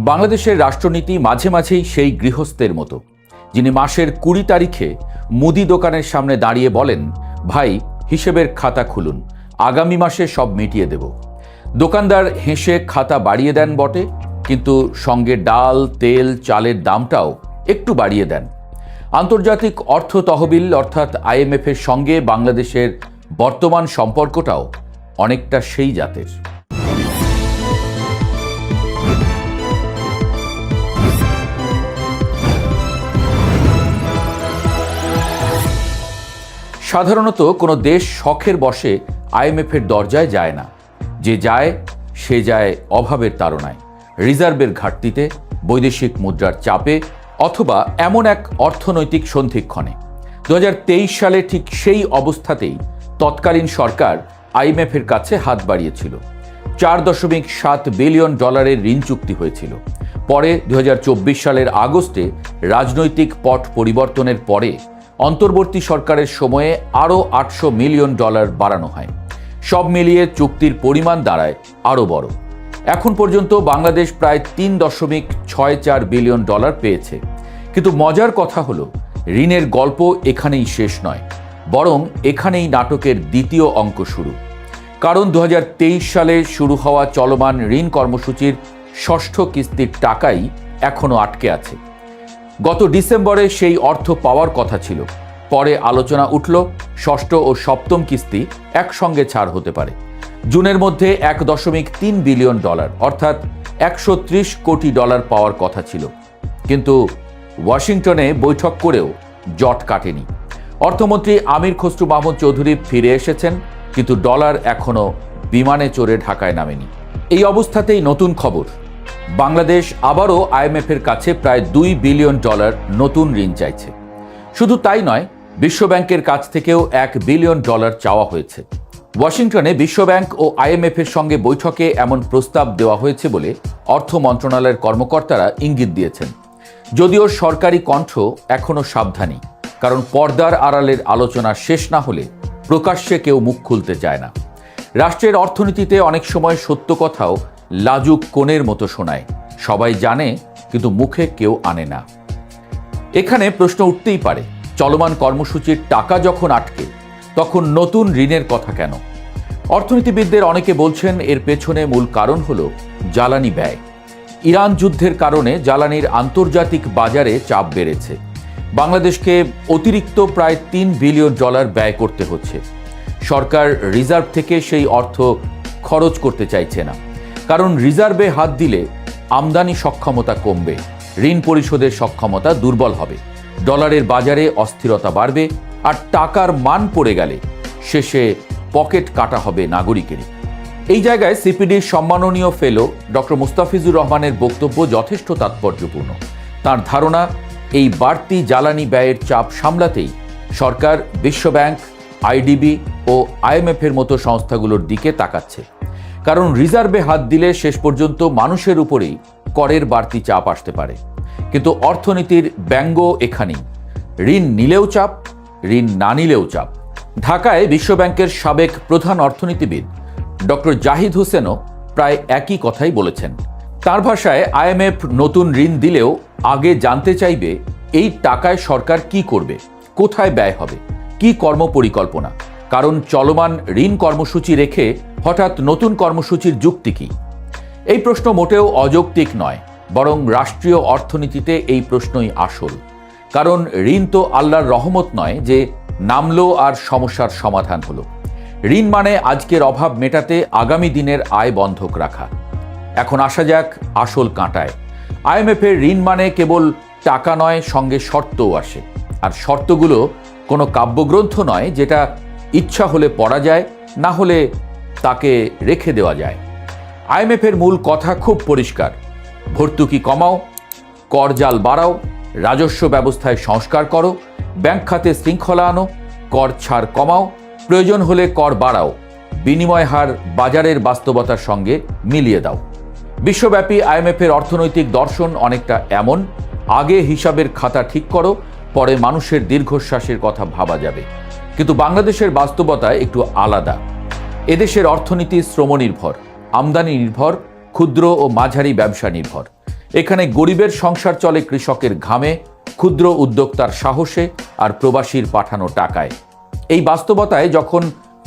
বাংলাদেশের রাষ্ট্রনীতি মাঝে মাঝেই সেই গৃহস্থের মতো, যিনি মাসের 20 তারিখে মুদি দোকানের সামনে দাঁড়িয়ে বলেন, ভাই হিসেবের খাতা খুলুন, আগামী মাসে সব মিটিয়ে দেব। দোকানদার হেসে খাতা বাড়িয়ে দেন বটে, কিন্তু সঙ্গে ডাল, তেল, চালের দামটাও একটু বাড়িয়ে দেন। আন্তর্জাতিক অর্থ তহবিল অর্থাৎ IMF-এর সঙ্গে বাংলাদেশের বর্তমান সম্পর্কটাও অনেকটা সেই জাতের। সাধারণত কোনো দেশ শখের বশে IMF-এর দরজায় যায় না। যে যায় সে যায় অভাবের তাড়নায়, রিজার্ভের ঘাটতিতে, বৈদেশিক মুদ্রার চাপে অথবা এমন এক অর্থনৈতিক সন্ধিক্ষণে। 2023 সালে ঠিক সেই অবস্থাতেই তৎকালীন সরকার IMF-এর কাছে হাত বাড়িয়েছিল। $4.7 বিলিয়ন ঋণ চুক্তি হয়েছিল। পরে 2024 সালের আগস্টে রাজনৈতিক পট পরিবর্তনের পরে অন্তর্বর্তী সরকারের সময়ে আরও $800 মিলিয়ন বাড়ানো হয়। সব মিলিয়ে চুক্তির পরিমাণ দাঁড়ায় আরও বড়। এখন পর্যন্ত বাংলাদেশ প্রায় $3.64 বিলিয়ন পেয়েছে। কিন্তু মজার কথা হলো, ঋণের গল্প এখানেই শেষ নয়, বরং এখানেই নাটকের দ্বিতীয় অঙ্ক শুরু। কারণ 2023 সালে শুরু হওয়া চলমান ঋণ কর্মসূচির ষষ্ঠ কিস্তির টাকাই এখনও আটকে আছে। গত ডিসেম্বরে সেই অর্থ পাওয়ার কথা ছিল। পরে আলোচনা উঠল ষষ্ঠ ও সপ্তম কিস্তি একসঙ্গে ছাড় হতে পারে। জুনের মধ্যে $1.3 বিলিয়ন অর্থাৎ $130 কোটি পাওয়ার কথা ছিল। কিন্তু ওয়াশিংটনে বৈঠক করেও জট কাটেনি। অর্থমন্ত্রী আমির খসরু মাহমুদ চৌধুরী ফিরে এসেছেন, কিন্তু ডলার এখনও বিমানে চড়ে ঢাকায় নামেনি। এই অবস্থাতেই নতুন খবর, বাংলাদেশ আবারও IMF-এর কাছে প্রায় $2 বিলিয়ন নতুন ঋণ চাইছে। শুধু তাই নয়, বিশ্বব্যাংকের কাছ থেকেও $1 বিলিয়ন চাওয়া হয়েছে। ওয়াশিংটনে বিশ্বব্যাংক ও IMF-এর সঙ্গে বৈঠকে এমন প্রস্তাব দেওয়া হয়েছে বলে অর্থ মন্ত্রণালয়ের কর্মকর্তারা ইঙ্গিত দিয়েছেন। যদিও সরকারি কণ্ঠ এখনও সাবধানী, কারণ পর্দার আড়ালের আলোচনা শেষ না হলে প্রকাশ্যে কেউ মুখ খুলতে চায় না। রাষ্ট্রের অর্থনীতিতে অনেক সময় সত্য কথাও লাজুক কোণের মতো শোনায়। সবাই জানে, কিন্তু মুখে কেউ আনে না। এখানে প্রশ্ন উঠতেই পারে, চলমান কর্মসূচির টাকা যখন আটকে, তখন নতুন ঋণের কথা কেন? অর্থনীতিবিদদের অনেকে বলছেন এর পেছনে মূল কারণ হলো জ্বালানি ব্যয়। ইরান যুদ্ধের কারণে জ্বালানির আন্তর্জাতিক বাজারে চাপ বেড়েছে। বাংলাদেশকে অতিরিক্ত প্রায় $3 বিলিয়ন ব্যয় করতে হচ্ছে। সরকার রিজার্ভ থেকে সেই অর্থ খরচ করতে চাইছে না, কারণ রিজার্ভে হাত দিলে আমদানি সক্ষমতা কমবে, ঋণ পরিশোধের সক্ষমতা দুর্বল হবে, ডলারের বাজারে অস্থিরতা বাড়বে, আর টাকার মান পড়ে গেলে শেষে পকেট কাটা হবে নাগরিকেরই। এই জায়গায় সিপিডির সম্মাননীয় ফেলো ডক্টর মুস্তাফিজুর রহমানের বক্তব্য যথেষ্ট তাৎপর্যপূর্ণ। তার ধারণা, এই বাড়তি জ্বালানি ব্যয়ের চাপ সামলাতেই সরকার বিশ্বব্যাংক, IDB ও IMF-এর মতো সংস্থাগুলোর দিকে তাকাচ্ছে। কারণ রিজার্ভে হাত দিলে শেষ পর্যন্ত মানুষের উপরেই করের বাড়তি চাপ আসতে পারে। কিন্তু অর্থনীতির ব্যঙ্গ এখানেই, ঋণ নিলেও চাপ, ঋণ না নিলেও চাপ। ঢাকায় বিশ্বব্যাংকের সাবেক প্রধান অর্থনীতিবিদ ডক্টর জাহিদ হোসেনও প্রায় একই কথাই বলেছেন। তার ভাষায়, IMF নতুন ঋণ দিলেও আগে জানতে চাইবে এই টাকায় সরকার কি করবে, কোথায় ব্যয় হবে, কি কর্মপরিকল্পনা। কারণ চলমান ঋণ কর্মসূচি রেখে হঠাৎ নতুন কর্মসূচির যুক্তি কি? এই প্রশ্ন মোটেও অযৌক্তিক নয়, বরং রাষ্ট্রীয় অর্থনীতিতে এই প্রশ্নই আসল। কারণ ঋণ তো আল্লাহর রহমত নয় যে নামলো আর সমস্যার সমাধান হলো। ঋণ মানে আজকের অভাব মেটাতে আগামী দিনের আয় বন্ধক রাখা। এখন আসা যাক আসল কাঁটায়। IMF-এর ঋণ মানে কেবল টাকা নয়, সঙ্গে শর্তও আসে। আর শর্তগুলো কোনো কাব্যগ্রন্থ নয় যেটা ইচ্ছা হলে পড়া যায়, না হলে তাকে রেখে দেওয়া যায়। IMF-এর মূল কথা খুব পরিষ্কার, ভর্তুকি কমাও, কর জাল বাড়াও, রাজস্ব ব্যবস্থায় সংস্কার করো, ব্যাংক খাতে শৃঙ্খলা আনো, কর ছাড় কমাও, প্রয়োজন হলে কর বাড়াও, বিনিময় হার বাজারের বাস্তবতার সঙ্গে মিলিয়ে দাও। বিশ্বব্যাপী IMF-এর অর্থনৈতিক দর্শন অনেকটা এমন, আগে হিসাবের খাতা ঠিক করো, পরে মানুষের দীর্ঘশ্বাসের কথা ভাবা যাবে। কিন্তু বাংলাদেশের বাস্তবতা একটু আলাদা। এদেশের অর্থনীতি শ্রমনির্ভর, আমদানি নির্ভর, ক্ষুদ্র ও মাঝারি ব্যবসা নির্ভর। এখানে গরিবের সংসার চলে কৃষকের ঘামে, ক্ষুদ্র উদ্যোক্তার সাহসে আর প্রবাসীর পাঠানো টাকায়। এই বাস্তবতায় যখন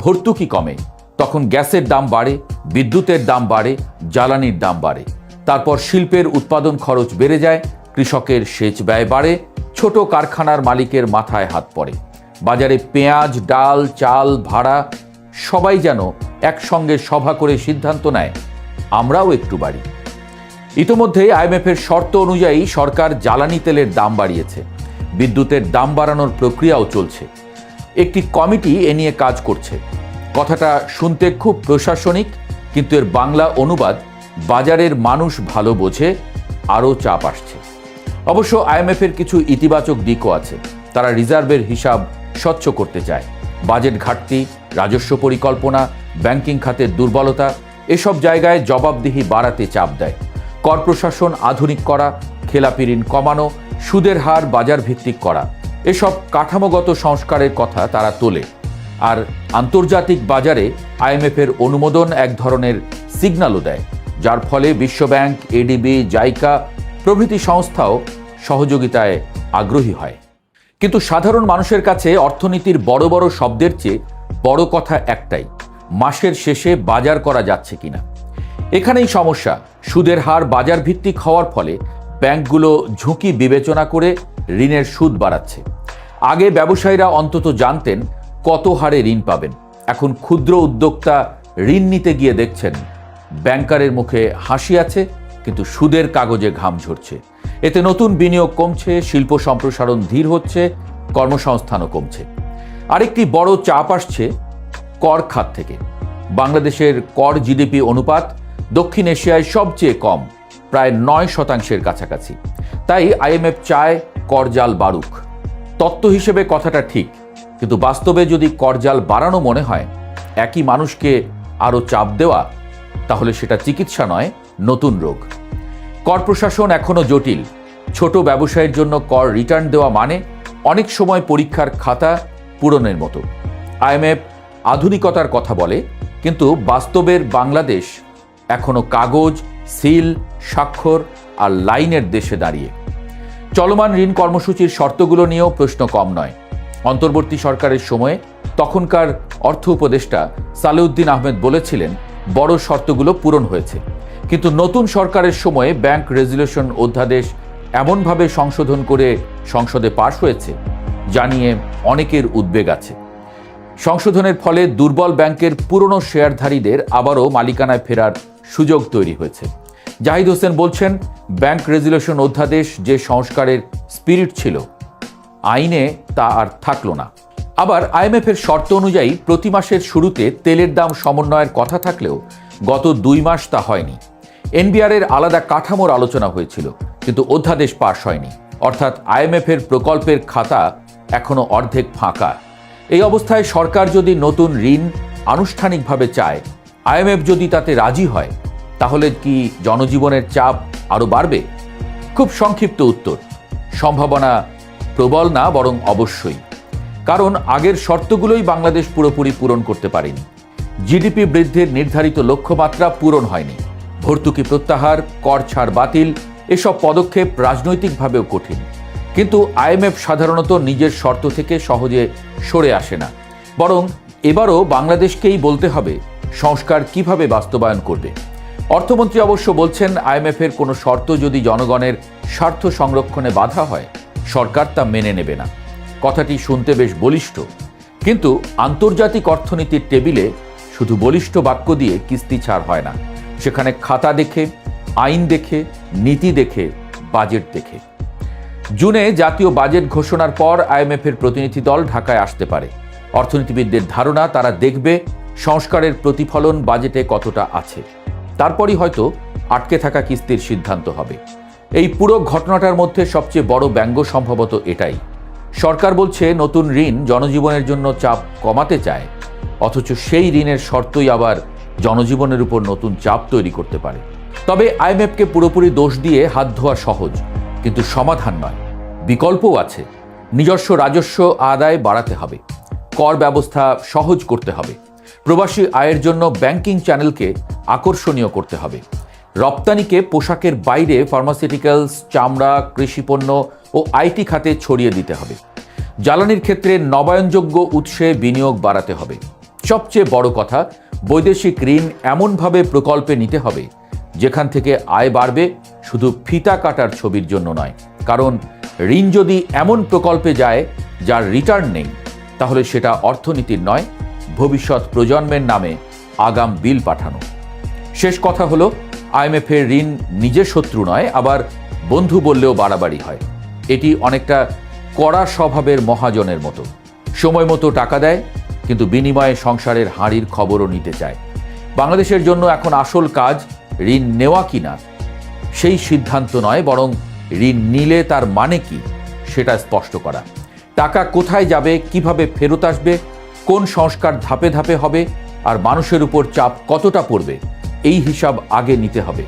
ভর্তুকি কমে তখন গ্যাসের দাম বাড়ে, বিদ্যুতের দাম বাড়ে, জ্বালানির দাম বাড়ে। তারপর শিল্পের উৎপাদন খরচ বেড়ে যায়, কৃষকের সেচ ব্যয় বাড়ে, ছোট কারখানার মালিকের মাথায় হাত পড়ে। বাজারে পেঁয়াজ, ডাল, চাল, ভাড়া সবাই যেন একসঙ্গে সভা করে সিদ্ধান্ত নেয় আমরাও একটু বাড়ি। ইতোমধ্যেই আইএমএফের শর্ত অনুযায়ী সরকার জ্বালানি তেলের দাম বাড়িয়েছে, বিদ্যুতের দাম বাড়ানোর প্রক্রিয়াও চলছে। একটি কমিটি এ নিয়ে কাজ করছে। কথাটা শুনতে খুব প্রশাসনিক, কিন্তু এর বাংলা অনুবাদ বাজারের মানুষ ভালো বোঝে, আরও চাপ আসছে। অবশ্য আইএমএফের কিছু ইতিবাচক দিকও আছে। তারা রিজার্ভের হিসাব স্বচ্ছ করতে চায়। বাজেট ঘাটতি, রাজস্ব পরিকল্পনা, ব্যাংকিং খাতের দুর্বলতা এসব জায়গায় জবাবদিহি বাড়াতে চাপ দেয়। কর প্রশাসন আধুনিক করা, খেলাপি ঋণ কমানো, সুদের হার বাজার ভিত্তিক করা এসব কাঠামোগত সংস্কারের কথা তারা তোলে। আর আন্তর্জাতিক বাজারে আইএমএফের অনুমোদন এক ধরনের সিগন্যালও দেয়, যার ফলে বিশ্বব্যাংক, এডিবি, জাইকা প্রভৃতি সংস্থাও সহযোগিতায় আগ্রহী হয়। কিন্তু সাধারণ মানুষের কাছে অর্থনীতির বড় বড় শব্দের চেয়ে বড় কথা একটাই, মাসের শেষে বাজার করা যাচ্ছে কিনা। এখানেই সমস্যা। সুদের হার বাজার ভিত্তিক হওয়ার ফলে ব্যাংকগুলো ঝুঁকি বিবেচনা করে ঋণের সুদ বাড়াচ্ছে। আগে ব্যবসায়ীরা অন্তত জানতেন কত হারে ঋণ পাবেন। এখন ক্ষুদ্র উদ্যোক্তা ঋণ নিতে গিয়ে দেখছেন ব্যাংকারের মুখে হাসি আছে, কিন্তু সুদের কাগজে ঘাম ঝরছে। এতে নতুন বিনিয়োগ কমছে, শিল্প সম্প্রসারণ ধীর হচ্ছে, কর্মসংস্থানও কমছে। আরেকটি বড় চাপ আসছে কর খাত থেকে। বাংলাদেশের কর জিডিপি অনুপাত দক্ষিণ এশিয়ায় সবচেয়ে কম, প্রায় 9% কাছাকাছি। তাই আইএমএফ চায় করজাল বাড়ুক। তত্ত্ব হিসেবে কথাটা ঠিক, কিন্তু বাস্তবে যদি করজাল বাড়ানো মনে হয়, একই মানুষকে আরও চাপ দেওয়া, তাহলে সেটা চিকিৎসা নয়, নতুন রোগ। কর প্রশাসন এখনও জটিল। ছোট ব্যবসায়ের জন্য কর রিটার্ন দেওয়া মানে অনেক সময় পরীক্ষার খাতা পূরণের মতো। আইএমএফ আধুনিকতার কথা বলে, কিন্তু বাস্তবের বাংলাদেশ এখনও কাগজ, সিল, স্বাক্ষর আর লাইনের দেশে দাঁড়িয়ে। চলমান ঋণ কর্মসূচির শর্তগুলো নিয়েও প্রশ্ন কম নয়। অন্তর্বর্তী সরকারের সময়ে তখনকার অর্থ উপদেষ্টা সালেউদ্দিন আহমেদ বলেছিলেন বড় শর্তগুলো পূরণ হয়েছে, কিন্তু নতুন সরকারের সময়ে ব্যাংক রেজুলেশন অধ্যাদেশ এমনভাবে সংশোধন করে সংসদে পাশ হয়েছে যা নিয়ে অনেকের উদ্বেগ আছে। সংশোধনের ফলে দুর্বল ব্যাংকের পুরনো শেয়ারধারীদের আবারও মালিকানায় ফেরার সুযোগ তৈরি হয়েছে। জাহিদ হোসেন বলছেন, ব্যাংক রেজুলেশন অধ্যাদেশ যে সংস্কারের স্পিরিট ছিল, আইনে তা আর থাকলো না। আবার আইএমএফের শর্ত অনুযায়ী প্রতি মাসের শুরুতে তেলের দাম সমন্বয়ের কথা থাকলেও গত 2 মাস তা হয়নি। এনবিআরের আলাদা কাঠামোর আলোচনা হয়েছিল, কিন্তু অধ্যাদেশ পাশ হয়নি। অর্থাৎ আইএমএফের প্রকল্পের খাতা এখনো অর্ধেক ফাঁকা। এই অবস্থায় সরকার যদি নতুন ঋণ আনুষ্ঠানিকভাবে চায়, আইএমএফ যদি তাতে রাজি হয়, তাহলে কি জনজীবনের চাপ আরও বাড়বে? খুব সংক্ষিপ্ত উত্তর, সম্ভাবনা প্রবল না, বরং অবশ্যই। কারণ আগের শর্তগুলোই বাংলাদেশ পুরোপুরি পূরণ করতে পারেনি। জিডিপি বৃদ্ধির নির্ধারিত লক্ষ্যমাত্রা পূরণ হয়নি। ভর্তুকি প্রত্যাহার, কর ছাড় বাতিল এসব পদক্ষেপ রাজনৈতিকভাবেও কঠিন। কিন্তু আইএমএফ সাধারণত নিজের শর্ত থেকে সহজে সরে আসে না, বরং এবারও বাংলাদেশকেই বলতে হবে সংস্কার কিভাবে বাস্তবায়ন করবে। অর্থমন্ত্রী অবশ্য বলছেন, আইএমএফের কোনো শর্ত যদি জনগণের স্বার্থ সংরক্ষণে বাধা হয়, সরকার তা মেনে নেবে না। কথাটি শুনতে বেশ বলিষ্ঠ, কিন্তু আন্তর্জাতিক অর্থনীতির টেবিলে শুধু বলিষ্ঠ বাক্য দিয়ে কিস্তি ছাড় হয় না। সেখানে খাতা দেখে, আইন দেখে, নীতি দেখে, বাজেট দেখে। জুনে জাতীয় বাজেট ঘোষণার পর আইএমএফের প্রতিনিধি দল ঢাকায় আসতে পারে। অর্থনীতিবিদদের ধারণা, তারা দেখবে সংস্কারের প্রতিফলন বাজেটে কতটা আছে। তারপরই হয়তো আটকে থাকা কিস্তির সিদ্ধান্ত হবে। এই পুরো ঘটনাটার মধ্যে সবচেয়ে বড় ব্যঙ্গ সম্ভবত এটাই, সরকার বলছে নতুন ঋণ জনজীবনের জন্য চাপ কমাতে চায়, অথচ সেই ঋণের শর্তই আবার জনজীবনের উপর নতুন চাপ তৈরি করতে পারে। তবে আইএমএফকে পুরোপুরি দোষ দিয়ে হাত ধোয়া সহজ, কিন্তু সমাধান নয়। বিকল্পও আছে। নিজস্ব রাজস্ব আদায় বাড়াতে হবে, কর ব্যবস্থা সহজ করতে হবে, প্রবাসী আয়ের জন্য ব্যাংকিং চ্যানেলকে আকর্ষণীয় করতে হবে, রপ্তানিকে পোশাকের বাইরে ফার্মাসিউটিক্যালস, চামড়া, কৃষিপণ্য ও আইটি খাতে ছড়িয়ে দিতে হবে। জ্বালানির ক্ষেত্রে নবায়নযোগ্য উৎসে বিনিয়োগ বাড়াতে হবে। সবচেয়ে বড় কথা, বৈদেশিক ঋণ এমনভাবে প্রকল্পে নিতে হবে যেখান থেকে আয় বাড়বে, শুধু ফিতা কাটার ছবির জন্য নয়। কারণ ঋণ যদি এমন প্রকল্পে যায় যার রিটার্ন নেই, তাহলে সেটা অর্থনীতির নয়, ভবিষ্যৎ প্রজন্মের নামে আগাম বিল পাঠানো। শেষ কথা হলো, আইএমএফের ঋণ নিজের শত্রু নয়, আবার বন্ধু বললেও বাড়াবাড়ি হয়। এটি অনেকটা কড়া স্বভাবের মহাজনের মতো। সময় মতো টাকা দেয়, কিন্তু বিনিময়ে সংসারের হাঁড়ির খবরও নিতে চায়। বাংলাদেশের জন্য এখন আসল কাজ ঋণ নেওয়া কিনা সেই সিদ্ধান্ত নয়, বরং ঋণ নিলে তার মানে কি সেটা স্পষ্ট করা। টাকা কোথায় যাবে, কিভাবে ফেরত আসবে, কোন সংস্কার ধাপে ধাপে হবে, আর মানুষের উপর চাপ কতটা পড়বে, এই হিসাব আগে নিতে হবে।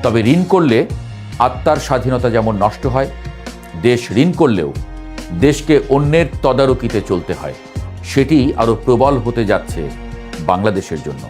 তবে ঋণ করলে আত্মার স্বাধীনতা যেমন নষ্ট হয়, দেশ ঋণ করলেও দেশকে অন্যের তদারকিতে চলতে হয়। সেটি আরও প্রবল হতে যাচ্ছে বাংলাদেশের জন্য।